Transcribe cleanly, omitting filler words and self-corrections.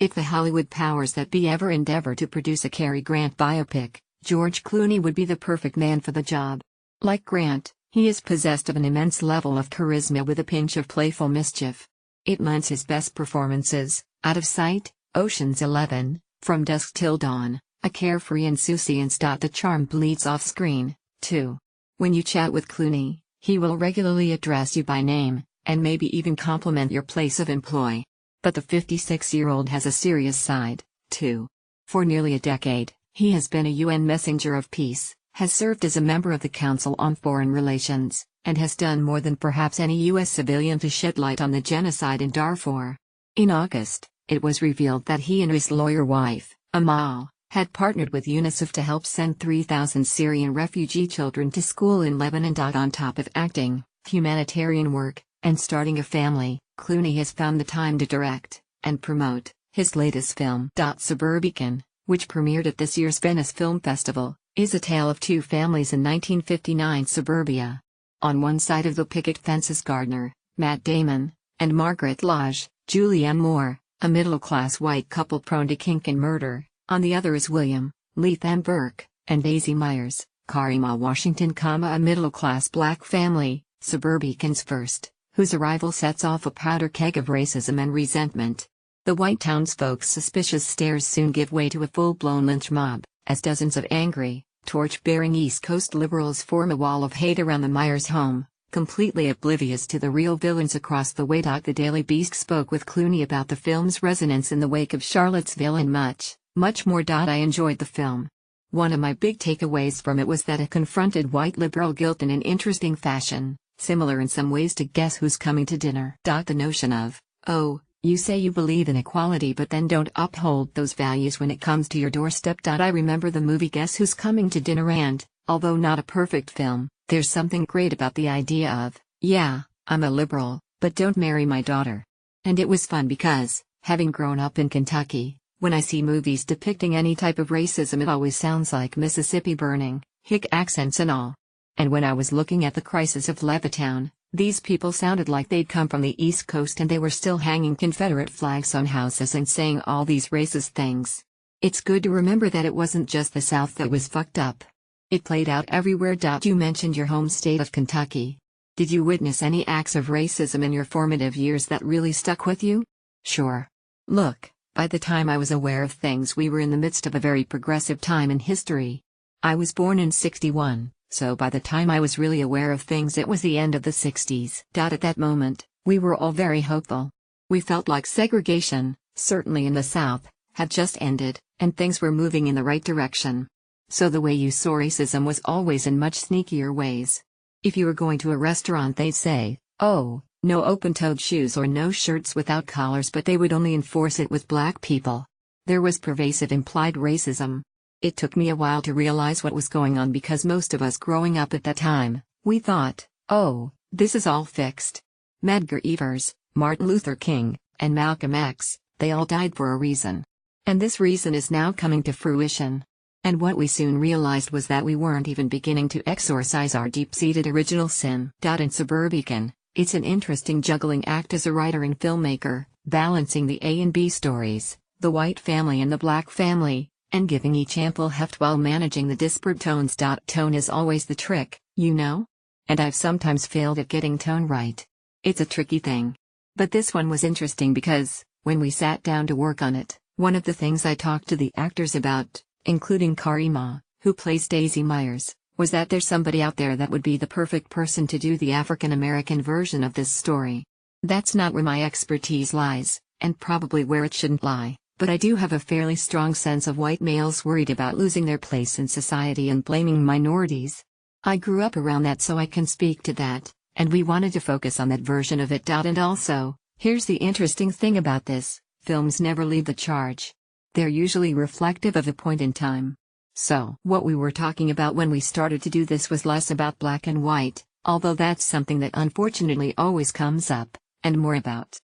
If the Hollywood powers that be ever endeavor to produce a Cary Grant biopic, George Clooney would be the perfect man for the job. Like Grant, he is possessed of an immense level of charisma with a pinch of playful mischief. It lends his best performances: Out of Sight, Ocean's 11, From Dusk Till Dawn, a carefree insouciance. The charm bleeds off screen, too. When you chat with Clooney, he will regularly address you by name, and maybe even compliment your place of employ. But the 56-year-old has a serious side, too. For nearly a decade, he has been a UN messenger of peace, has served as a member of the Council on Foreign Relations, and has done more than perhaps any U.S. civilian to shed light on the genocide in Darfur. In August, it was revealed that he and his lawyer wife, Amal, had partnered with UNICEF to help send 3,000 Syrian refugee children to school in Lebanon. On top of acting, humanitarian work, and starting a family, Clooney has found the time to direct and promote his latest film. Suburbicon, which premiered at this year's Venice Film Festival, is a tale of two families in 1959 suburbia. On one side of the picket fence is Gardner, Matt Damon, and Margaret Lodge, Julianne Moore, a middle-class white couple prone to kink and murder. On the other is William, Lethan Burke, and Daisy Myers, Karima Washington, a middle-class black family, Suburbicon's first, whose arrival sets off a powder keg of racism and resentment. The white townsfolk's suspicious stares soon give way to a full-blown lynch mob, as dozens of angry, torch-bearing East Coast liberals form a wall of hate around the Myers home, completely oblivious to the real villains across the way. The Daily Beast spoke with Clooney about the film's resonance in the wake of Charlottesville and much more. I enjoyed the film. One of my big takeaways from it was that it confronted white liberal guilt in an interesting fashion, similar in some ways to Guess Who's Coming to Dinner. The notion of, oh, you say you believe in equality but then don't uphold those values when it comes to your doorstep. I remember the movie Guess Who's Coming to Dinner, and, although not a perfect film, there's something great about the idea of, yeah, I'm a liberal, but don't marry my daughter. And it was fun because, having grown up in Kentucky, when I see movies depicting any type of racism, it always sounds like Mississippi burning, hick accents and all. And when I was looking at The Crisis of Levittown, these people sounded like they'd come from the East Coast and they were still hanging Confederate flags on houses and saying all these racist things. It's good to remember that it wasn't just the South that was fucked up. It played out everywhere. You mentioned your home state of Kentucky. Did you witness any acts of racism in your formative years that really stuck with you? Sure. Look, by the time I was aware of things, we were in the midst of a very progressive time in history. I was born in '61. So by the time I was really aware of things, it was the end of the 60s. At that moment, we were all very hopeful. We felt like segregation, certainly in the South, had just ended, and things were moving in the right direction. So the way you saw racism was always in much sneakier ways. If you were going to a restaurant, they'd say, oh, no open-toed shoes or no shirts without collars, but they would only enforce it with black people. There was pervasive implied racism. It took me a while to realize what was going on because most of us growing up at that time, we thought, oh, this is all fixed. Medgar Evers, Martin Luther King, and Malcolm X, they all died for a reason. And this reason is now coming to fruition. And what we soon realized was that we weren't even beginning to exorcise our deep-seated original sin. In Suburbicon, it's an interesting juggling act as a writer and filmmaker, balancing the A and B stories, the white family and the black family, and giving each ample heft while managing the disparate tones. Tone is always the trick, you know? And I've sometimes failed at getting tone right. It's a tricky thing. But this one was interesting because, when we sat down to work on it, one of the things I talked to the actors about, including Karima, who plays Daisy Myers, was that there's somebody out there that would be the perfect person to do the African American version of this story. That's not where my expertise lies, and probably where it shouldn't lie. But I do have a fairly strong sense of white males worried about losing their place in society and blaming minorities. I grew up around that, so I can speak to that, and we wanted to focus on that version of it. And also, here's the interesting thing about this, films never lead the charge. They're usually reflective of a point in time. So, what we were talking about when we started to do this was less about black and white, although that's something that unfortunately always comes up, and more about